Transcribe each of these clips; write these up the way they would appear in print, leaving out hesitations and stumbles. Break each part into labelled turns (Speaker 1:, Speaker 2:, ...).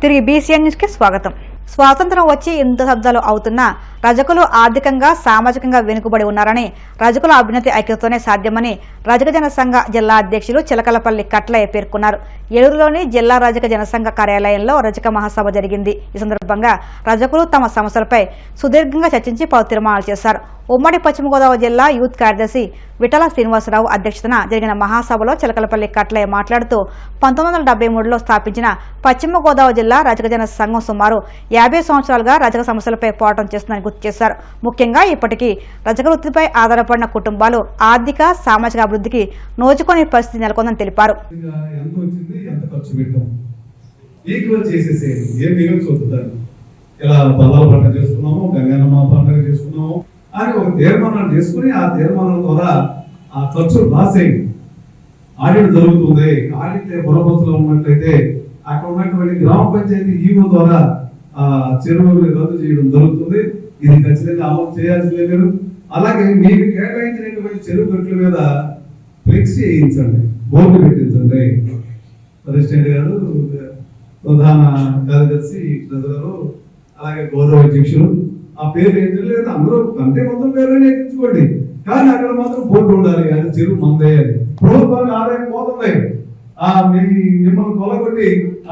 Speaker 1: తిరిగి BCN news కి స్వాగతం. స్వాతంత్రం వచ్చి ఇంత శబ్దాలు అవుతున్నా రజకులు ఆర్థికంగా సామాజికంగా వెనుకబడి ఉన్నారని, రజకుల అభ్యున్నతి ఐక్యతతోనే సాధ్యమని రజక జనసంఘ జిల్లా అధ్యక్షులు చిలకలపల్లి కట్లయ్య పేర్కొన్నారు. ఏలూరులోని జిల్లా రజక జనసంఘ కార్యాలయంలో రజక మహాసభ జరిగింది. ఈ సందర్భంగా రజకులు తమ సమస్యలపై సుదీర్ఘంగా చర్చించి పలు తీర్మానాలు చేశారు. ఉమ్మడి పశ్చిమ గోదావరి జిల్లా యూత్ కార్యదర్శి విఠల శ్రీనివాసరావు అధ్యక్షతన జరిగిన మహాసభలో చిలకలపల్లి కట్లయ్య మాట్లాడుతూ 1973లో స్థాపించిన పశ్చిమ గోదావరి జిల్లా రజక జన సంఘం సుమారు 50 సంవత్సరాలుగా రజక సమస్యలపై పోరాటం చేస్తుందని గుర్తు చేశారు. ముఖ్యంగా ఇప్పటికీ రజక వృత్తిపై ఆధారపడిన కుటుంబాలు ఆర్థిక సామాజిక అభివృద్ధికి నోచుకునే పరిస్థితి నెలకొందని తెలిపారు.
Speaker 2: అని ఒక తీర్మానాలు చేసుకుని ఆ తీర్మానం ద్వారా ఆ ఖర్చులు రాసేయండి. ఆడిట్ జరుగుతుంది. ఆడిట్ పురపతిలో ఉన్నట్లయితే అక్కడ ఉన్నటువంటి గ్రామ పంచాయతీ ఈవో ద్వారా ఆ చెరువులు రద్దు చేయడం జరుగుతుంది. ఇది ఖచ్చితంగా అమలు చేయాల్సిందే. మీరు అలాగే మీకు కేటాయించినటువంటి చెరువు గట్ల మీద ఫ్లెక్సీ వేయించండి, బోర్డు పెట్టించండి. ప్రెసిడెంట్ గారు, ప్రధాన కార్యదర్శి, ట్రెజరరు, అలాగే గౌరవ అధ్యక్షులు ఆ పేరు ఏం తెలియదు, అందరూ అంటే మొత్తం పేర్లు ఎక్కించుకోండి. కానీ అక్కడ మాత్రం బోర్డు ఉండాలి, అది చెరువు మందే. అది ప్రభుత్వానికి ఆదాయం పోతుంది. మిమ్మల్ని కొలగొట్టి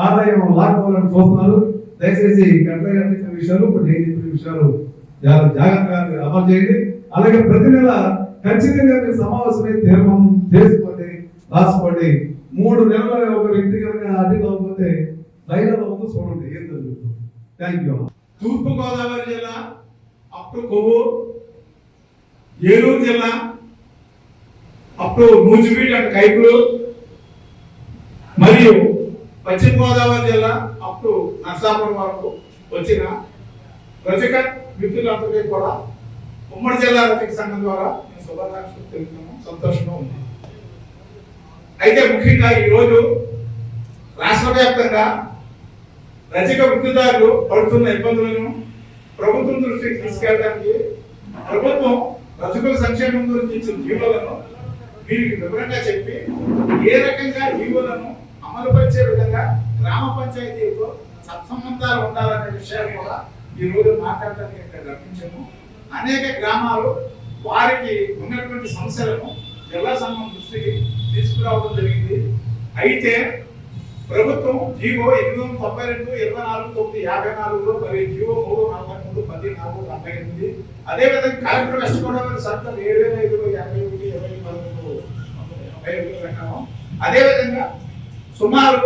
Speaker 2: ఆదాయం లాక్కోవాలని చూస్తున్నారు. దయచేసి కట్లయ్య విషయాలు, విషయాలు జాగ్రత్తగా అమలు చేయండి. అలాగే ప్రతి నెల ఖచ్చితంగా మీరు సమావేశమై తీర్మానం చేసుకోండి, రాసుకోండి. 3 నెలల ఒక వ్యక్తి కనుక అడ్డు అవ్వకపోతే రైతుల ముందు చూడండి ఏం జరుగుతుంది. Thank you.
Speaker 3: తూర్పు గోదావరి జిల్లా అప్ టు కొవ్వూరు, ఏలూరు జిల్లా అప్ టు నూజివీడ్ అండ్ కైకులు, మరియు పశ్చిమ గోదావరి జిల్లా అప్ టు నర్సాపురం వరకు వచ్చిన రజక మిత్రులందరికీ కూడా ఉమ్మడి జిల్లా రజక సంఘం ద్వారా మేము శుభాకాంక్షలు తెలుపుతున్నాము. సంతోషంగా ఉంది. అయితే ముఖ్యంగా ఈరోజు రాష్ట్ర వ్యాప్తంగా రజక వృత్తిదారులు పడుతున్న ఇబ్బందులను ప్రభుత్వం దృష్టికి తీసుకెళ్ళడానికి ప్రభుత్వం రజకుల సంక్షేమం గురించి ఇచ్చిన జీవోలను వీరికి వివరంగా చెప్పి ఏ రకంగా జీవోలను అమలుపరిచే విధంగా గ్రామ పంచాయతీతో సత్సంబంధాలు ఉండాలనే విషయాలు కూడా ఈ రోజు మాట్లాడడానికి ఇక్కడ రప్పించాము. అనేక గ్రామాలు వారికి ఉన్నటువంటి సమస్యలను జిల్లా సంఘం దృష్టికి తీసుకురావడం జరిగింది. అయితే ప్రభుత్వం జీవో 892/24/954లో మరియు జీవో 343/10/498, అదేవిధంగా కలెక్టర్ వెస్ట్ గోదావరి సర్కిల్ 7581/20 ప్రకారం అదేవిధంగా సుమారు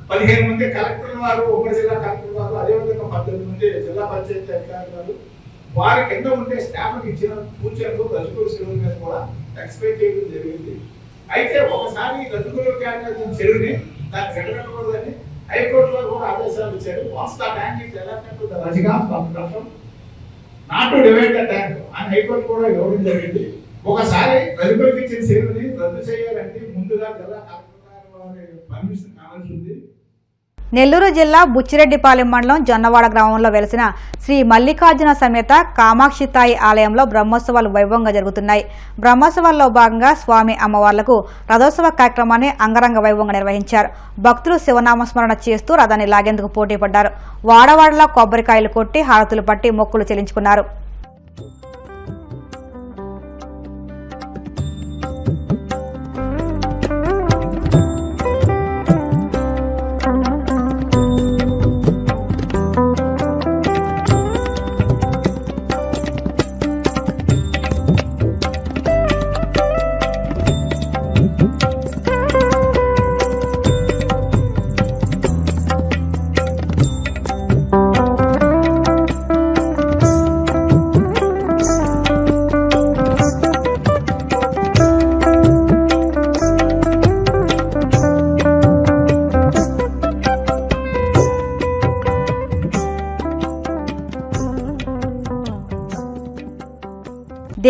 Speaker 3: 15 మంది కలెక్టర్ వారు, ఉమ్మడి జిల్లా కలెక్టర్ వారు, అదేవిధంగా 18 మంది జిల్లా పంచాయతీ అధికారులు వారి కింద ఉండే స్టాఫ్కి ఇచ్చిన సూచనలు రజకుల చెరువు మీద కూడా ఎక్స్ప్లెయిన్ చేయడం జరిగింది. అయితే ఒకసారి రజకులు కేటాయించిన చెరువుని దాన్ని గడగడకూడదని హైకోర్టులో కూడా ఆదేశాలు ఇచ్చారు. Once the tank is elected to the Rajakas construction not to divide the tank అని హైకోర్టు కూడా ఇవ్వడం జరిగింది. ఒకసారి రజకులకు ఇచ్చిన చెరువుని రద్దు చేయాలంటే ముందుగా జిల్లా కలెక్టర్ వారి పర్మిషన్ కావాల్సి ఉంది.
Speaker 1: నెల్లూరు జిల్లా బుచ్చిరెడ్డిపాలెం మండలం జొన్నవాడ గ్రామంలో వెలిసిన శ్రీ మల్లికార్జున సమేత కామాక్షితాయి ఆలయంలో బ్రహ్మోత్సవాలు వైభవంగా జరుగుతున్నాయి. బ్రహ్మోత్సవాల్లో భాగంగా స్వామి అమ్మవార్లకు రథోత్సవ కార్యక్రమాన్ని అంగరంగ వైభవంగా నిర్వహించారు. భక్తులు శివనామస్మరణ చేస్తూ రథాన్ని లాగేందుకు పోటీ పడ్డారు. వాడవాడలా కొబ్బరికాయలు కొట్టి హారతులు పట్టి మొక్కులు చెల్లించుకున్నారు.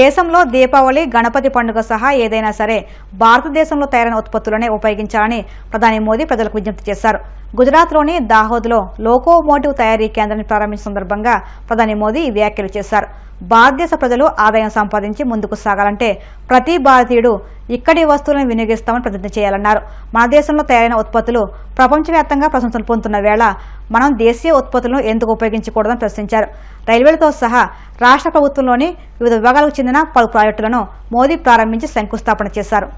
Speaker 1: దేశంలో దీపావళి, గణపతి పండుగ సహా ఏదైనా సరే భారతదేశంలో తయారైన ఉత్పత్తులనే ఉపయోగించాలని ప్రధాని మోదీ ప్రజలకు విజ్ఞప్తి చేశారు. గుజరాత్లోని దాహోద్లో లోకోమోటివ్ తయారీ కేంద్రాన్ని ప్రారంభించిన సందర్భంగా ప్రధాని మోదీ ఈ వ్యాఖ్యలు చేశారు. భారతదేశ ప్రజలు ఆదాయం సంపాదించి ముందుకు సాగాలంటే ప్రతి భారతీయుడు ఇక్కడి వస్తువులను వినియోగిస్తామని ప్రతిజ్ఞ చేయాలన్నారు. మన దేశంలో తయారైన ఉత్పత్తులు ప్రపంచవ్యాప్తంగా ప్రశంసలు పొందుతున్న వేళ మనం దేశీయ ఉత్పత్తులను ఎందుకు ఉపయోగించకూడదని ప్రశ్నించారు. రైల్వేలతో సహా రాష్ట్ర ప్రభుత్వంలోని వివిధ విభాగాలకు చెందిన పలు ప్రాజెక్టులను మోదీ ప్రారంభించి శంకుస్థాపన చేశారు.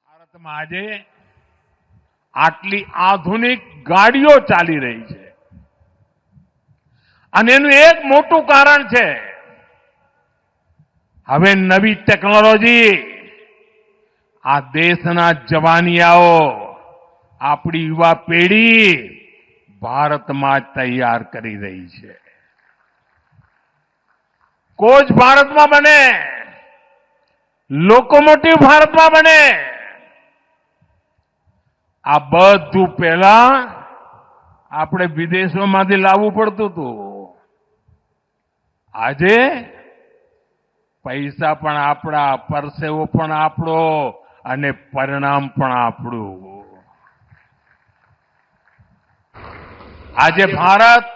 Speaker 4: ભારતમાં આજે આટલી આધુનિક ગાડીઓ ચાલી રહી છે અને એનું એક મોટું કારણ છે હવે નવી ટેકનોલોજી આ દેશના જવાનિયાઓ આપણી યુવા પેઢી ભારતમાં તૈયાર કરી રહી છે. કોચ ભારતમાં બને, લોકોમોટિવ ભારતમાં બને. આ બધું પહેલા આપણે વિદેશોમાંથી લાવવું પડતું હતું. આજે પૈસા પણ આપણા, પરસેવો પણ આપણો અને પરિણામ પણ આપણું. આજે ભારત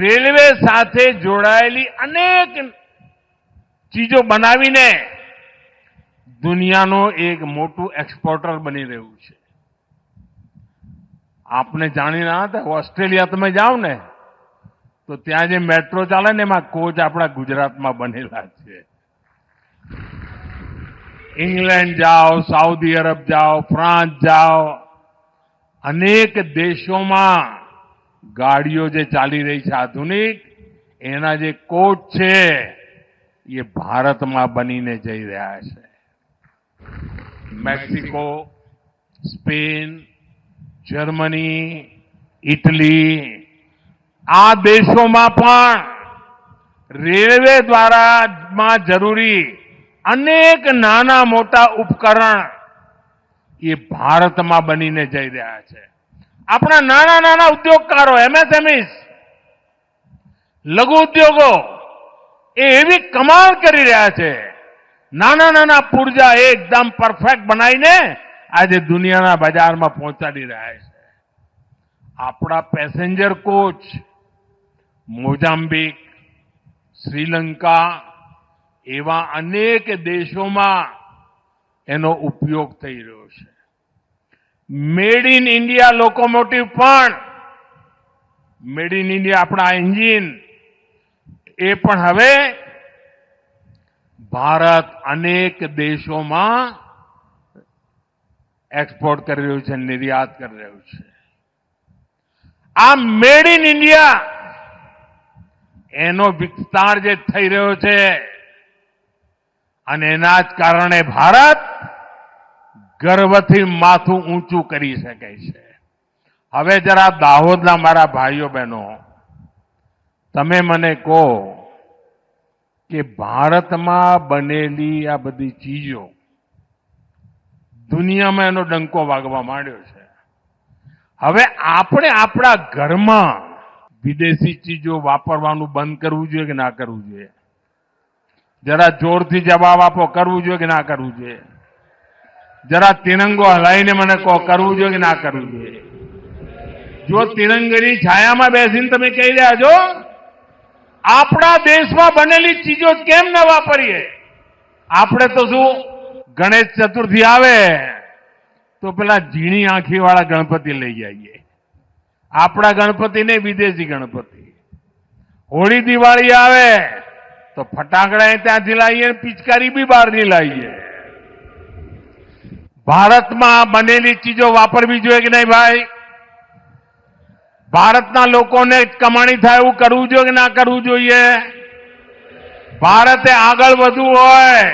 Speaker 4: રેલવે સાથે જોડાયેલી અનેક ચીજો બનાવીને દુનિયાનો એક મોટું એક્સપોર્ટર બની રહ્યું છે. આપને જાણી ના હતા, ઓસ્ટ્રેલિયા તમે જાઓ ને તો ત્યાં જે મેટ્રો ચાલે ને એમાં કોચ આપણા ગુજરાતમાં બનેલા છે. ઇંગ્લેન્ડ જાઓ, સાઉદી અરબ જાઓ, ફ્રાન્સ જાઓ, અનેક દેશોમાં ગાડીઓ જે ચાલી રહી છે આધુનિક, એના જે કોચ છે એ ભારતમાં બનીને જઈ રહ્યા છે. મેક્સિકો, સ્પેન, જર્મની, ઇટલી, આ દેશોમાં પણ રેલવે દ્વારામાં જરૂરી અનેક નાના મોટા ઉપકરણ એ ભારતમાં બનીને જઈ રહ્યા છે. આપણા નાના નાના ઉદ્યોગકારો, એમએસએમઈસ, લઘુ ઉદ્યોગો એ એવી કમાલ કરી રહ્યા છે. નાના નાના પુર્જા એકદમ પરફેક્ટ બનાવીને આજે દુનિયાના બજારમાં પહોંચાડી રહ્યા છે. આપણા પેસેન્જર કોચ મોઝામ્બિક, શ્રીલંકા એવા અનેક દેશોમાં એનો ઉપયોગ થઈ રહ્યો છે. મેડ ઇન ઇન્ડિયા લોકોમોટિવ પણ, મેડ ઇન ઇન્ડિયા આપણા એન્જિન એ પણ હવે ભારત અનેક દેશોમાં એક્સપોર્ટ કરી રહ્યું છે, નિર્યાત કરી રહ્યું છે. આ મેડ ઇન ઇન્ડિયા એનો વિસ્તાર જે થઈ રહ્યો છે અને એના જ કારણે ભારત ગર્વથી માથું ઊંચું કરી શકે છે. હવે જરા દાહોદના મારા ભાઈઓ બહેનો, તમે મને કહો કે ભારતમાં બનેલી આ બધી ચીજો દુનિયામાં એનો ડંકો વાગવા માંડ્યો છે. હવે આપણે આપણા ઘરમાં વિદેશી ચીજો વાપરવાનું બંધ કરવું જોઈએ કે ના કરવું જોઈએ? જરા જોરથી જવાબ આપો, કરવું જોઈએ કે ના કરવું જોઈએ? જરા તિરંગો હલાઈને મને કહો, કરવું જોઈએ કે ના કરવું જોઈએ? જો તિરંગાની છાયામાં બેસીને તમે કહી રહ્યા છો આપણા દેશમાં બનેલી ચીજો કેમ ન વાપરીએ? આપણે તો શું, ગણેશ ચતુર્થી આવે તો પેલા ઝીણી આંખી વાળા ગણપતિ લઈ જઈએ. આપણા ગણપતિ ને વિદેશી ગણપતિ. હોળી દિવાળી આવે તો ફટાકડા ત્યાંથી લાવીએ, પિચકારી બી બહારની લાવીએ. ભારતમાં બનેલી ચીજો વાપરવી જોઈએ કે નહીં ભાઈ? ભારતના લોકોને કમાણી થાય એવું કરવું જોઈએ કે ના કરવું જોઈએ? ભારતે આગળ વધવું હોય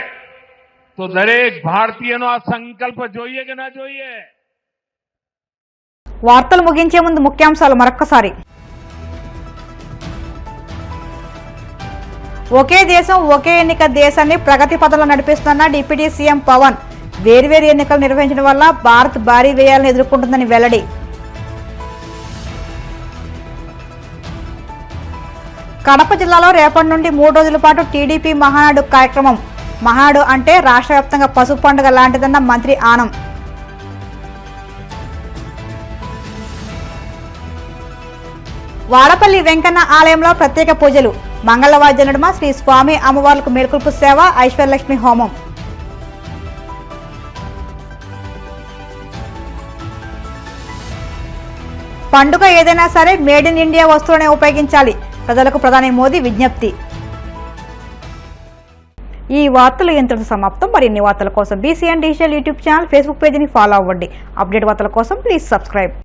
Speaker 4: તો દરેક ભારતીયનો આ સંકલ્પ જોઈએ કે ના જોઈએ?
Speaker 1: వార్తలు ముగించే ముందు ముఖ్యాంశాలు మరొక్కసారి. ఒకే దేశం ఒకే ఎన్నిక దేశాన్ని ప్రగతి పథంలో నడిపిస్తున్న డిప్యూటీ సీఎం పవన్ వేర్వేరు ఎన్నికలు నిర్వహించడం వల్ల భారత్ భారీ వ్యయాలను ఎదుర్కొంటుందని వెల్లడి. కడప జిల్లాలో రేపటి నుండి 3 రోజుల పాటు టీడీపీ మహానాడు కార్యక్రమం. మహానాడు అంటే రాష్ట్ర వ్యాప్తంగా పసుపు పండుగ లాంటిదన్న మంత్రి ఆనం. వాడపల్లి వెంకన్న ఆలయంలో ప్రత్యేక పూజలు. మంగళవాద్య నడుమ శ్రీ స్వామి అమ్మవార్లకు మేల్కొల్పు సేవ, ఐశ్వర్యలక్ష్మి హోమం. పండుగ ఏదైనా సరే మేడ్ ఇన్ ఇండియా వస్తువులనే ఉపయోగించాలి. ప్రజలకు ప్రధాని మోదీ విజ్ఞప్తి. ఈ వార్తలు ఇంతటితో సమాప్తం. మరిన్ని వార్తల కోసం BCN digital YouTube channel, Facebook పేజీని ఫాలో అవ్వండి. అప్డేట్ వార్తల కోసం ప్లీజ్ సబ్స్క్రైబ్.